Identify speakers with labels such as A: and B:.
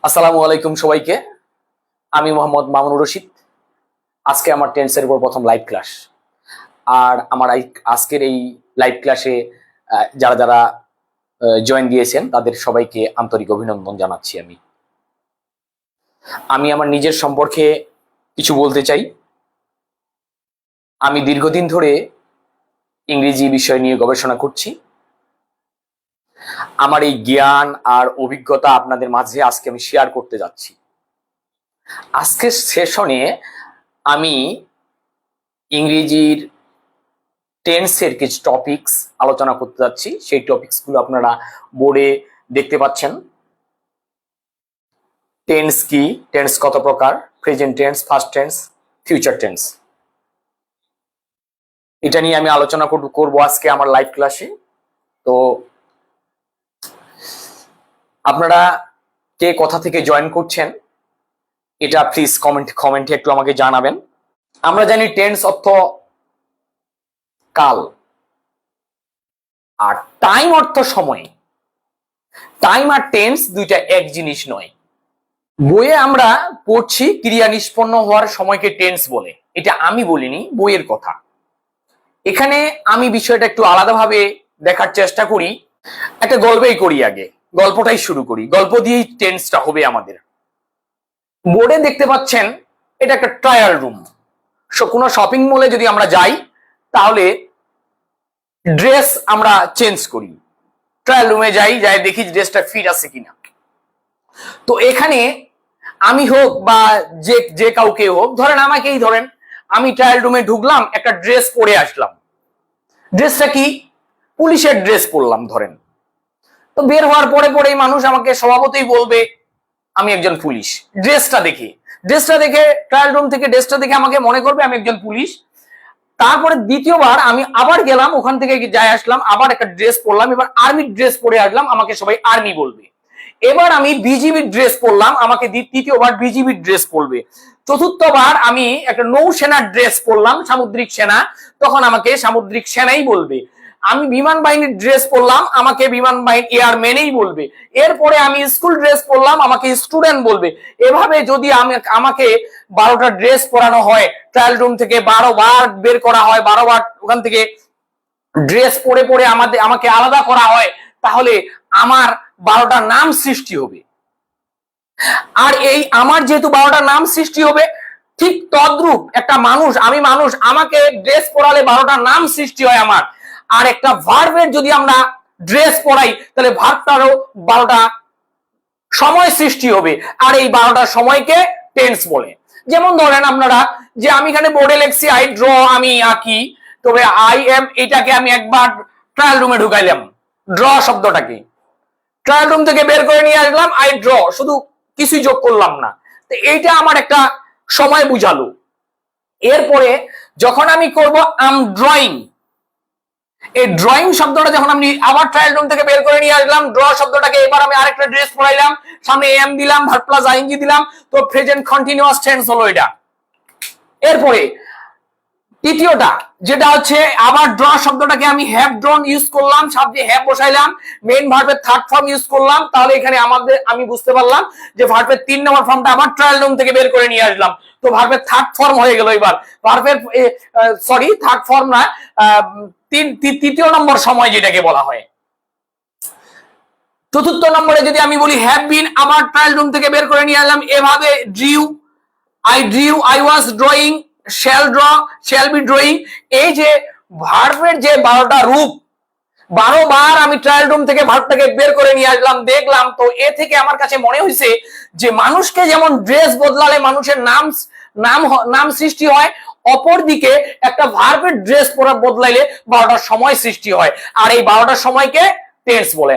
A: আসসালামু আলাইকুম সবাইকে। আমি মোহাম্মদ মামুনুর রশিদ। আজকে আমার টেন্সের উপর প্রথম লাইভ ক্লাস। আর আমার আজকের এই লাইভ ক্লাসে যারা যারা জয়েন দিয়েছেন তাদের সবাইকে আন্তরিক অভিনন্দন জানাচ্ছি। আমি আমার নিজের সম্পর্কে কিছু বলতে চাই। আমি দীর্ঘদিন ধরে ইংরেজি বিষয় নিয়ে গবেষণা করছি। আমার এই জ্ঞান আর অভিজ্ঞতা আপনাদের মাঝে আজকে আমি শেয়ার করতে যাচ্ছি। আজকের সেশনে আমি ইংরেজির টেন্সের কিছু টপিকস আলোচনা করতে যাচ্ছি। সেই টপিকসগুলো আপনারা বোর্ডে দেখতে পাচ্ছেন। টেন্স কি, টেন্স কত প্রকার, present tense, first tense, future tense, এটা নিয়ে আমি আলোচনা করব আজকে আমার লাইভ ক্লাসে। তো আপনারা কে কোথা থেকে জয়েন করছেন এটা প্লিজ কমেন্টে একটু আমাকে জানাবেন। আমরা জানি টেন্স অর্থ কাল, আর টাইম অর্থ সময়। টাইম আর টেন্স দুইটা এক জিনিস নয়। বইয়ে আমরা পড়ছি ক্রিয়া নিষ্পন্ন হওয়ার সময়কে টেন্স বলে, এটা আমি বলিনি, বইয়ের কথা। এখানে আমি বিষয়টা একটু আলাদাভাবে দেখার চেষ্টা করি। একটা গল্পই করি, আগে গল্পটাই শুরু করি, গল্প দিয়েই টেন্সটা হবে আমাদের। বোর্ডে দেখতে পাচ্ছেন এটা একটা ট্রায়াল রুম। কোনো শপিং মলে যদি আমরা যাই তাহলে ড্রেস আমরা চেঞ্জ করি, ট্রায়াল রুমে যাই দেখি ড্রেসটা ফিট আছে কিনা। তো এখানে আমি হোক বা যে কাউকে হোক, ধরেন আমাকেই ধরেন, আমি ট্রায়াল রুমে ঢুকলাম, একটা ড্রেস পরে আসলাম। ড্রেসটা কি? পুলিশের ড্রেস পরলাম ধরেন। তো বের হওয়ার পরে মানুষ আমাকে স্বভাবতই বলবে আমি একজন পুলিশ। ড্রেসটা দেখে ট্রায়াল রুম থেকে ড্রেসটা দেখে আমাকে মনে করবে আমি একজন পুলিশ। তারপরে দ্বিতীয়বার আমি আবার গেলাম, ওখান থেকে যাই আসলাম, আবার একটা ড্রেস পরলাম, এবার আর্মির ড্রেস পরে আসলাম, আমাকে সবাই আর্মি বলবে। এবার আমি বিজিবির ড্রেস পরলাম, আমাকে তৃতীয়বার বিজিবির ড্রেস পরবে। চতুর্থবার আমি একটা নৌসেনার ড্রেস পরলাম, সামুদ্রিক সেনা, তখন আমাকে সামুদ্রিক সেনাই বলবে। আমি বিমান বাহিনীর ড্রেস পরলাম, আমাকে বিমান বাহিনী এয়ারম্যানই বলবে। এরপরে আমি স্কুল ড্রেস পরলাম, আমাকে স্টুডেন্ট বলবে। এভাবে যদি আমাকে 12টা ড্রেস পরানো হয়, ট্রায়াল রুম থেকে 12 বার বের করা হয়, 12 বার ওখান থেকে ড্রেস পরে আমাকে আলাদা করা হয়, তাহলে আমার 12টা নাম সৃষ্টি হবে। আর এই আমার যেহেতু 12টা নাম সৃষ্টি হবে, ঠিক তদ্রূপ একটা মানুষ, আমি মানুষ, আমাকে ড্রেস পরালে 12টা নাম সৃষ্টি হয় আমার। আর একটা ভার্বের যদি আমরা ড্রেস পরাই তাহলে ভার্বটারও 12টা সময় সৃষ্টি হবে। আর এই 12টা সময়কে টেন্স বলে। যেমন ধরেন আপনারা, যে আমি এখানে বোর্ডে লিখছি আই ড্র, আমি আঁকি, তবে আই এম এটাকে আমি একবার ট্রায়াল রুমে ঢুকাইলাম, ড্র শব্দটাকে ট্রায়াল রুম থেকে বের করে নিয়ে আসলাম, আই ড্র, শুধু কিছুই যোগ করলাম না। তো এইটা আমার একটা সময় বুঝালো। এরপরে যখন আমি করব আম ড্রয়িং, এই ড্রয়িং শব্দটা যখন আমি আবার ট্রায়াল রুম থেকে বের করে নিয়ে আসলাম, ড্র শব্দটাকে এবার আমি আরেকটা ড্রেস পরাইলাম, সামনে এম দিলাম, ভার্ব প্লাস আইএনজি দিলাম, তো প্রেজেন্ট কন্টিনিউয়াস টেন্স হলো এটা। এরপরে তৃতীয়টা যেটা হচ্ছে, আবার ড্র শব্দটাকে আমি হ্যাভ ড্রন ইউজ করলাম, সাবজেক্ট হ্যাভ বসাইলাম, মেইন ভার্বের থার্ড ফর্ম ইউজ করলাম, তাহলে এখানে আমি বুঝতে পারলাম যে ভার্বের 3 নম্বর ফর্মটা আবার ট্রায়াল রুম থেকে বের করে নিয়ে আসলাম, তো ভার্বের থার্ড ফর্ম হয়ে গেল। এবার ভার্বের থার্ড ফর্ম না, তৃতীয় নম্বর সময় যেটাকে বলা হয়। চতুর্থ নম্বরে যদি আমি বলি হ্যাভ বিন, আবার ট্রায়াল রুম থেকে বের করে নিয়ে আসলাম, এভাবে drew, I was drawing, shall draw, shall be drawing. এই যে ভার্বের যে 12টা রূপ, 12 বার আমি ট্রায়াল রুম থেকে ভার্বটাকে বের করে নিয়ে আসলাম, দেখলাম। তো এ থেকে আমার কাছে মনে হয়েছে যে মানুষকে যেমন ড্রেস বদলালে মানুষের নাম সৃষ্টি হয়, অপরদিকে একটা ভার্বের ড্রেস পরা বদলাইলে 12টার সময় সৃষ্টি হয়। আর এই 12টার সময়কে টেন্স বলে।